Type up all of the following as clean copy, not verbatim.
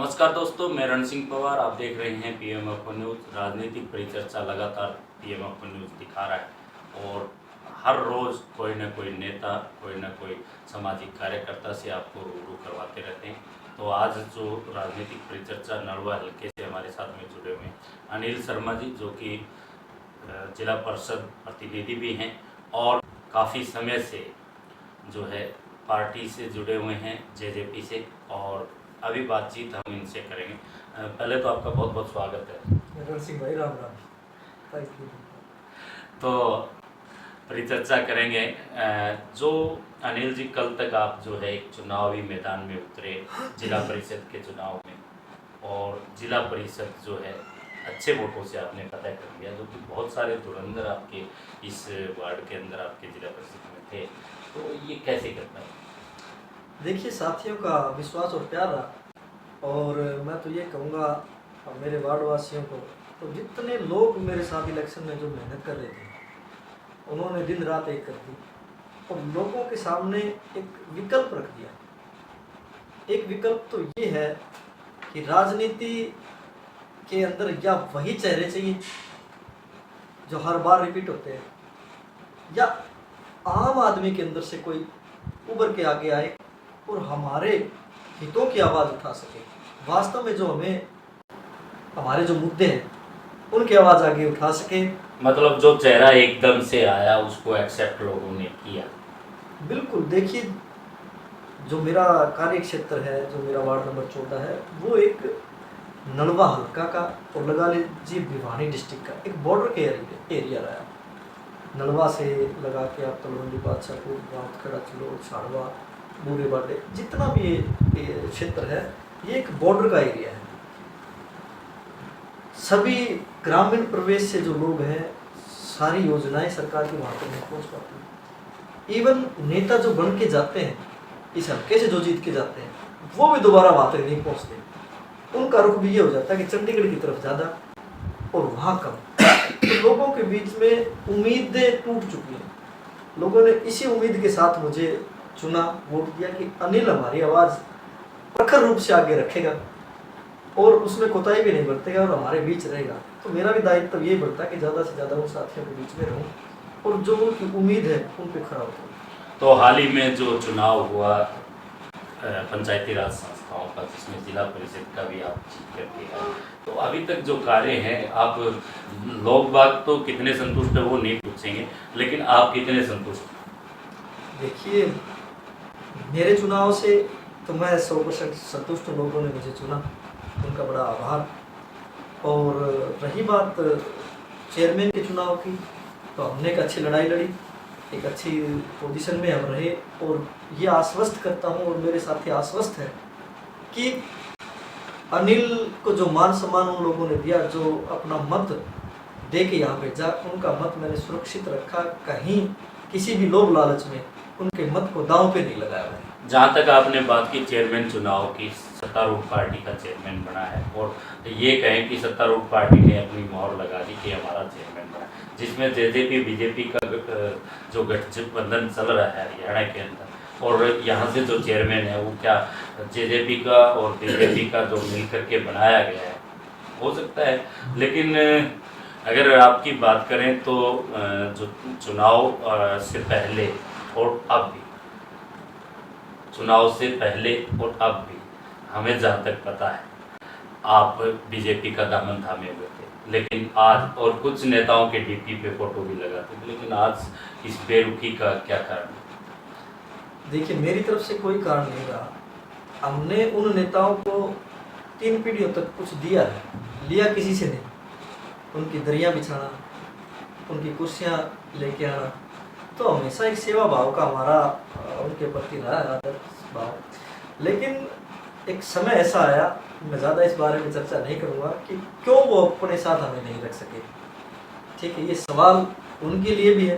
नमस्कार दोस्तों, मैं रण सिंह पवार। आप देख रहे हैं पीएमएफ न्यूज़। राजनीतिक परिचर्चा लगातार पीएमएफ न्यूज़ दिखा रहा है और हर रोज़ कोई न कोई नेता, कोई न कोई सामाजिक कार्यकर्ता से आपको रूबरू करवाते रहते हैं। तो आज जो राजनीतिक परिचर्चा नलवा हल्के से हमारे साथ में जुड़े हुए हैं अनिल शर्मा जी, जो कि जिला परिषद प्रतिनिधि भी हैं और काफ़ी समय से जो है पार्टी से जुड़े हुए हैं, जेजेपी से, और अभी बातचीत हम इनसे करेंगे। पहले तो आपका बहुत बहुत स्वागत है। रण सिंह भाई, राम राम। तो परिचर्चा करेंगे। जो अनिल जी, कल तक आप जो है एक चुनावी मैदान में उतरे जिला परिषद के चुनाव में, और जिला परिषद जो है अच्छे वोटों से आपने फतह कर लिया, जो कि बहुत सारे धुरंधर आपके इस वार्ड के अंदर आपके जिला परिषद में थे। तो ये कैसे करता है? देखिए, साथियों का विश्वास और प्यार रहा, और मैं तो ये कहूँगा मेरे वार्ड वासियों को, तो जितने लोग मेरे साथ इलेक्शन में जो मेहनत कर रहे थे, उन्होंने दिन रात एक कर दी और लोगों के सामने एक विकल्प रख दिया। एक विकल्प तो ये है कि राजनीति के अंदर या वही चेहरे चाहिए जो हर बार रिपीट होते हैं, या आम आदमी के अंदर से कोई उभर के आगे आए और हमारे हितों की आवाज़ उठा सके। वास्तव में जो हमें हमारे जो मुद्दे हैं उनकी आवाज़ आगे उठा सके। मतलब जो चेहरा एकदम से आया उसको एक्सेप्ट लोगों ने किया। बिल्कुल। देखिए, जो मेरा कार्य क्षेत्र है, जो मेरा वार्ड नंबर 14 है, वो एक नलवा हल्का का और लगा लीजिए भिवानी डिस्ट्रिक्ट का एक बॉर्डर के एरिया रहा है। नलवा से लगा के आप तलवंडी बादशाहपुर, खड़ा चलो, छाड़वा, बूढ़े बाटे, जितना भी ये क्षेत्र है, ये एक बॉर्डर का एरिया है। सभी ग्रामीण प्रवेश से जो लोग हैं, सारी योजनाएं सरकार की वहाँ तक नहीं पहुँच पाती। इवन नेता जो बन के जाते हैं, इस हल्के से जो जीत के जाते हैं, वो भी दोबारा वहाँ तक नहीं पहुँचते। उनका रुख भी ये हो जाता है कि चंडीगढ़ की तरफ ज़्यादा और वहाँ कम। तो लोगों के बीच में उम्मीदें टूट चुकी हैं। लोगों ने इसी उम्मीद के साथ मुझे चुना, वोट दिया कि अनिल हमारी आवाज़ प्रखर रूप से आगे रखेगा और उसमें कोताही भी नहीं बरतेगा और हमारे बीच रहेगा। तो मेरा भी दायित्व ये बनता है कि ज़्यादा से ज़्यादा उन साथियों के बीच में रहूं और जो उनकी उम्मीद है उन पर खरा उतरूं। तो हाल ही में जो चुनाव हुआ पंचायती राज संस्थाओं का, जिसमें जिला परिषद का भी आप जीत करके आए, तो अभी तक जो कार्य हैं, आप लोग बाग तो कितने संतुष्ट है वो नहीं पूछेंगे, लेकिन आप कितने संतुष्ट? देखिए, मेरे चुनाव से तो मैं 100% संतुष्ट हूँ। लोगों ने मुझे चुना, उनका बड़ा आभार। और रही बात चेयरमैन के चुनाव की, तो हमने एक अच्छी लड़ाई लड़ी, एक अच्छी पोजीशन में हम रहे, और ये आश्वस्त करता हूँ और मेरे साथी आश्वस्त है कि अनिल को जो मान सम्मान उन लोगों ने दिया, जो अपना मत दे के यहाँ भेजा, उनका मत मैंने सुरक्षित रखा। कहीं किसी भी लोभ लालच में उनके मत को दांव पे नहीं लगाया मैंने। जहाँ तक आपने बात की चेयरमैन चुनाव की, सत्तारूढ़ पार्टी का चेयरमैन बना है, और ये कहें कि सत्तारूढ़ पार्टी ने अपनी मोहर लगा दी कि हमारा चेयरमैन बना, जिसमें जेजेपी बीजेपी का जो गठबंधन चल रहा है हरियाणा के अंदर, और यहाँ से जो चेयरमैन है वो क्या जेजेपी का और बीजेपी का जो मिल करके बनाया गया है, हो सकता है। लेकिन अगर आपकी बात करें तो जो चुनाव से पहले और अब भी, चुनाव से पहले और अब भी, हमें जहाँ तक पता है आप बीजेपी का दामन थामे हुए थे, लेकिन आज, और कुछ नेताओं के डीपी पे फोटो भी लगाते थे, लेकिन आज इस बेरुखी का क्या कारण? देखिए, मेरी तरफ से कोई कारण नहीं रहा। हमने उन नेताओं को 3 पीढ़ियों तक कुछ दिया है, लिया किसी से नहीं। उनकी दरियाँ बिछाना, उनकी कुर्सियाँ लेके आना, तो हमेशा एक सेवा भाव का हमारा उनके प्रति रहा है, आदर भाव। लेकिन एक समय ऐसा आया, मैं ज़्यादा इस बारे में चर्चा नहीं करूँगा कि क्यों वो अपने साथ हमें नहीं रख सके। ठीक है, ये सवाल उनके लिए भी है,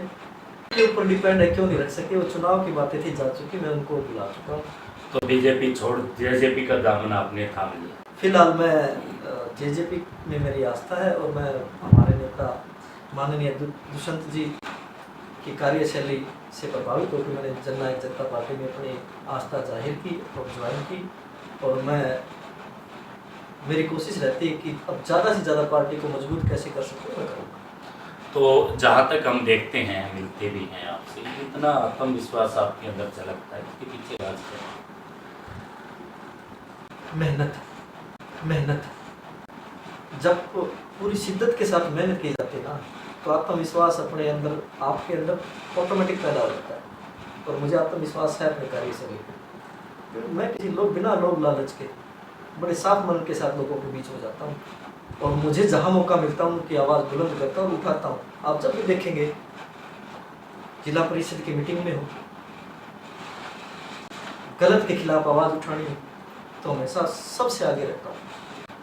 के ऊपर डिपेंड है, क्यों नहीं रख सके। वो चुनाव की बातें थी, जा चुकी, मैं उनको बुला चुका हूँ। तो बीजेपी छोड़ जेजेपी का दामन आपने थाम लिया? फिलहाल मैं जेजेपी में मेरी आस्था है, और मैं हमारे नेता माननीय दुष्यंत जी की कार्यशैली से प्रभावित होकर मैंने जननायक जनता पार्टी में अपनी आस्था जाहिर की और ज्वाइन की, और मैं मेरी कोशिश रहती है कि अब ज़्यादा से ज़्यादा पार्टी को मजबूत कैसे कर सकूँ मैं करूँगा। तो जहाँ तक हम देखते हैं, मिलते भी हैं आपसे, इतना आत्मविश्वास आपके अंदर झलकता है, इसके पीछे राज क्या है? मेहनत, मेहनत। जब पूरी शिद्दत के साथ मेहनत की जाती है ना, तो आत्मविश्वास अपने अंदर, आपके अंदर ऑटोमेटिक पैदा हो जाता है। और मुझे आत्मविश्वास है अपने कार्यशैली पे। मैं किसी लोग बिना लोभ लालच के बड़े साफ मन के साथ लोगों के बीच में जाता हूँ, और मुझे जहाँ मौका मिलता है उनकी आवाज़ बुलंद करता हूँ और उठाता हूँ। आप जब भी देखेंगे जिला परिषद की मीटिंग में हो, गलत के खिलाफ आवाज़ उठानी हो, तो हमेशा सबसे आगे रहता हूँ।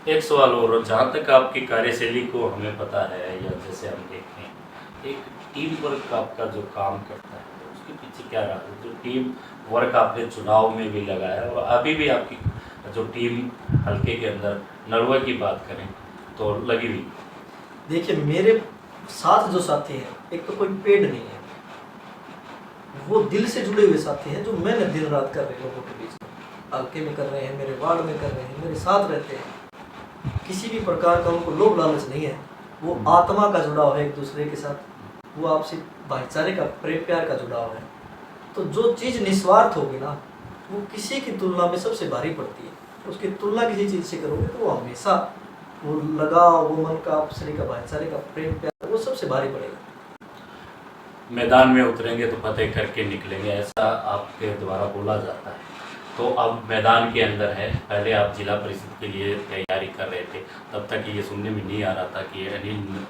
एक सवाल और, जहाँ तक आपकी कार्यशैली को हमें पता है, या जैसे हम देखते हैं, एक टीम वर्क आपका जो काम करता है, तो उसके पीछे क्या रहा है? जो टीम वर्क आपने चुनाव में भी लगाया, और अभी भी आपकी जो टीम हल्के के अंदर नलवा की बात करें तो लगी हुई। देखिए, मेरे साथ जो साथी हैं, एक तो कोई पेड नहीं है, वो दिल से जुड़े हुए साथी हैं, जो मेहनत दिन रात कर रहे हैं लोगों के बीच में, हल्के में कर रहे हैं, मेरे वार्ड में कर रहे हैं, मेरे साथ रहते हैं। किसी भी प्रकार का उनको लोभ लालच नहीं है, वो आत्मा का जुड़ाव है एक दूसरे के साथ, वो आपसी भाईचारे का, प्रेम प्यार का जुड़ाव है। तो जो चीज़ निस्वार्थ होगी ना, वो किसी की तुलना में सबसे भारी पड़ती है। उसकी तुलना किसी चीज़ से करोगे तो वो हमेशा वो लगाव, वो मन का, आपसी का, भाईचारे का, प्रेम प्यार, वो सबसे भारी पड़ेगा। मैदान में उतरेंगे तो फतेह करके निकलेंगे, ऐसा आपके द्वारा बोला जाता है। तो अब मैदान के अंदर है, पहले आप जिला परिषद के लिए तैयारी कर रहे थे, तब तक ये सुनने में नहीं आ रहा था कि अनिल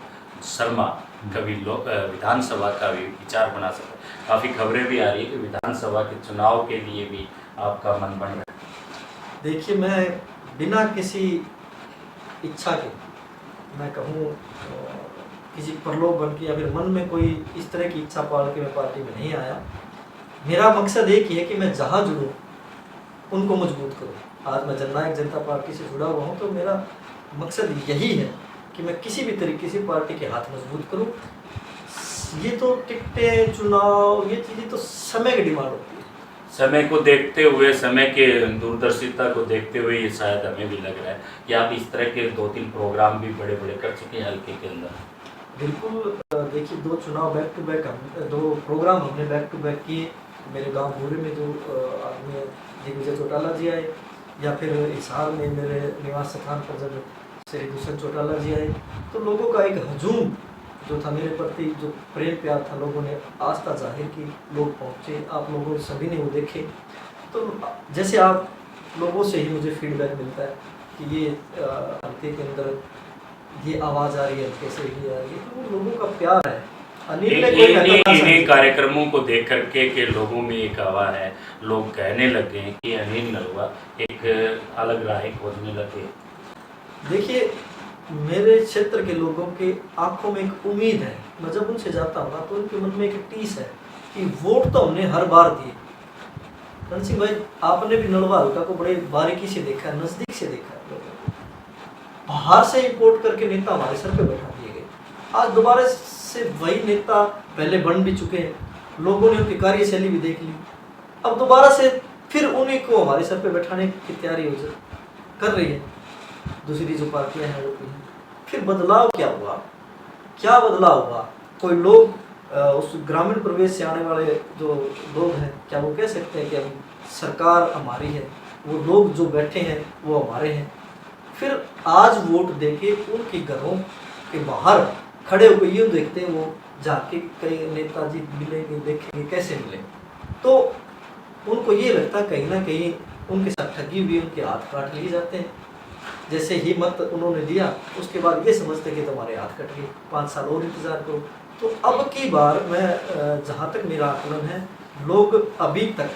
शर्मा कभी विधानसभा का भी विचार बना सकते। काफ़ी खबरें भी आ रही है कि विधानसभा के चुनाव के लिए भी आपका मन बन रहा है। देखिए, मैं बिना किसी इच्छा के, मैं कहूँ किसी प्रलोभन की, या फिर मन में कोई इस तरह की इच्छा पाल के मैं पार्टी में नहीं आया। मेरा मकसद एक ही है कि मैं जहाँ जुड़ूँ उनको मजबूत करूँ। आज मैं जननायक जनता पार्टी से जुड़ा हुआ हूँ, तो मेरा मकसद यही है कि मैं किसी भी तरीके से पार्टी के हाथ मजबूत करूँ। ये तो टिकटें, चुनाव, ये चीज़ें तो समय की डिमांड होती है। समय को देखते हुए, समय के दूरदर्शिता को देखते हुए, ये शायद हमें भी लग रहा है कि आप इस तरह के 2-3 प्रोग्राम भी बड़े बड़े कर चुके हैं हल्के के अंदर। बिल्कुल। देखिए, 2 चुनाव बैक टू बैक, 2 प्रोग्राम हमने बैक टू बैक किए। मेरे गांव भूरे में जो आदमी दिग्विजय चौटाला जी आए, या फिर हिसार में मेरे निवास स्थान पर जब श्री दुष्यंत चौटाला जी आए, तो लोगों का एक हजूम जो था मेरे प्रति, जो प्रेम प्यार था, लोगों ने आस्था जाहिर की, लोग पहुँचे, आप लोगों सभी ने वो देखे। तो जैसे आप लोगों से ही मुझे फीडबैक मिलता है कि ये हल्के के अंदर ये आवाज़ आ रही है, कैसे ये आ रही है, तो वो लोगों का प्यार है। अनिल ने कोई इन्हीं कार्यक्रमों को देख करके के लोगों में एक हवा है, लोग कहने लगे हैं कि अनिल नलवा एक अलग राह खोजने लगे। देखिए, मेरे क्षेत्र के लोगों के आंखों में एक उम्मीद है। मैं जब उनसे जाता हूँ ना, तो उनके मन में एक टीस है कि वोट तो हमने हर बार दिए। रण सिंह भाई, आपने भी नलवा हल्का को बड़े बारीकी से देखा है, नज़दीक से देखा है। बाहर से इंपोर्ट करके नेता हमारे सर पे बैठा दिए गए। आज दोबारा से वही नेता पहले बन भी चुके हैं, लोगों ने उनकी कार्यशैली भी देख ली, अब दोबारा से फिर उन्हीं को हमारे सर पे बैठाने की तैयारी कर रही है दूसरी जो पार्टियां हैं वो भी। फिर बदलाव क्या हुआ, क्या बदलाव हुआ? कोई लोग उस ग्रामीण प्रवेश से आने वाले जो लोग हैं, क्या वो कह सकते हैं कि हम सरकार हमारी है, वो लोग जो बैठे हैं वो हमारे हैं? फिर आज वोट देके उनके घरों के बाहर खड़े होकर यूँ देखते हैं, वो जाके कई नेताजी मिलेंगे, देखेंगे कैसे मिले, तो उनको ये लगता है कहीं ना कहीं उनके साथ ठगी हुई, उनके हाथ काट लिए जाते हैं। जैसे ही मत उन्होंने दिया, उसके बाद ये समझते कि तुम्हारे हाथ कट गए, 5 साल और इंतज़ार करो। तो अब की बार मैं, जहाँ तक मेरा आकलन है, लोग अभी तक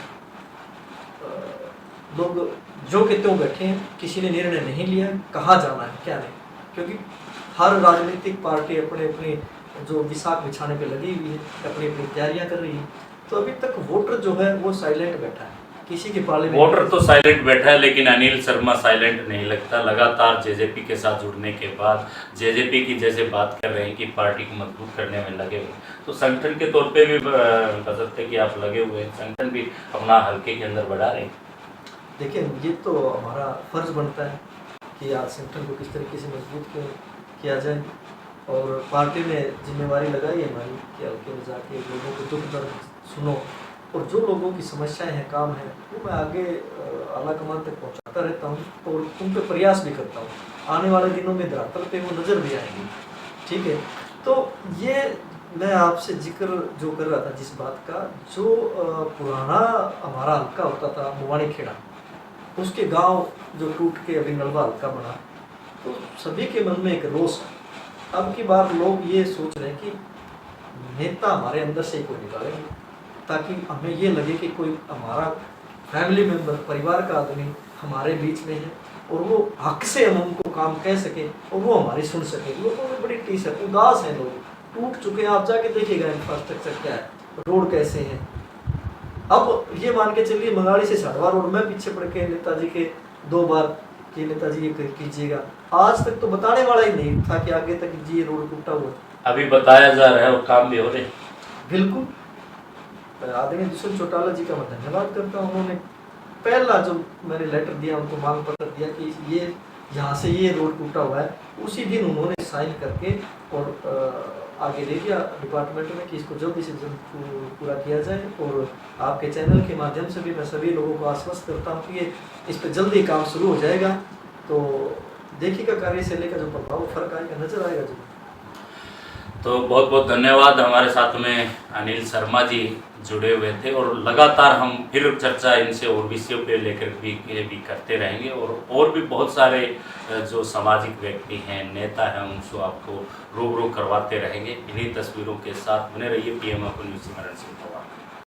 लोग जो के त्यों बैठे हैं, किसी ने निर्णय नहीं लिया कहाँ जाना है क्या नहीं, क्योंकि हर राजनीतिक पार्टी अपने अपने जो विसाख बिछाने पे लगी हुई है, अपनी अपनी तैयारियां कर रही है। तो अभी तक वोटर जो है वो साइलेंट बैठा है, किसी के पाले में। वोटर तो साइलेंट बैठा है, लेकिन अनिल शर्मा साइलेंट नहीं लगता। लगातार जेजेपी के साथ जुड़ने के बाद, जेजेपी की जैसे बात कर रहे हैं कि पार्टी को मजबूत करने में लगे हुए, तो संगठन के तौर पे भी बता सकते हैं कि आप लगे हुए हैं, संगठन भी अपना हल्के के अंदर बढ़ा रहे हैं। देखिए, ये तो हमारा फर्ज बनता है कि आज संगठन को किस तरीके से मजबूत किया जाए। और पार्टी ने जिम्मेवारी लगाई है हमारी कि हल्के में जाके लोगों को दुख दर्द सुनो, और जो लोगों की समस्याएं हैं, काम है, वो मैं आगे आला कमान तक पहुंचाता रहता हूं और उन पे प्रयास भी करता हूं। आने वाले दिनों में धरातल पे वो नज़र भी आएंगी। ठीक है, तो ये मैं आपसे जिक्र जो कर रहा था जिस बात का, जो पुराना हमारा हल्का होता था मुवानी खेड़ा, उसके गांव जो टूट के अभी नलवा हल्का बना, तो सभी के मन में एक रोष है। अब की बार लोग ये सोच रहे हैं कि नेता हमारे अंदर से ही कोई निकालेंगे, ताकि हमें ये लगे कि कोई हमारा फैमिली मेंबर, परिवार का आदमी हमारे बीच में है और वो हक से हम उनको काम कह सके और वो हमारी सुन सके। लोगों में बड़ी टीस है, उदास है, लोग टूट चुके हैं। आप जाके देखिएगा इंफ्रास्ट्रक्चर क्या है, रोड कैसे हैं। अब ये मान के चलिए मंगाड़ी से साड़वा रोड में पीछे पड़ के नेताजी के 2 बार कि नेताजी ये कीजिएगा, आज तक तो बताने वाला ही नहीं था कि आगे तक जी ये रोड टूटा हुआ। अभी बताया जा रहा है और काम भी हो रहे। बिल्कुल, आदरणीय दुष्यंत चौटाला जी का मैं धन्यवाद करता हूँ। उन्होंने पहला जो मैंने लेटर दिया, उनको मांग पत्र दिया कि ये यहाँ से ये रोड टूटा हुआ है, उसी दिन उन्होंने साइन करके और आगे दे दिया डिपार्टमेंट में कि इसको जल्दी से जल्द पूरा किया जाए। और आपके चैनल के माध्यम से भी मैं सभी लोगों को आश्वस्त करता हूँ कि ये इस पर जल्दी काम शुरू हो जाएगा। तो देखिएगा कार्यशैली का जो प्रभाव फर्क आएगा, नजर आएगा जी। तो बहुत बहुत धन्यवाद। हमारे साथ में अनिल शर्मा जी जुड़े हुए थे और लगातार हम फिर चर्चा इनसे और विषयों पे लेकर भी करते रहेंगे और भी बहुत सारे जो सामाजिक व्यक्ति हैं, नेता हैं, उनको आपको रूबरू करवाते रहेंगे। इन्हीं तस्वीरों के साथ बने रहिए। पीएम न्यूज़ से।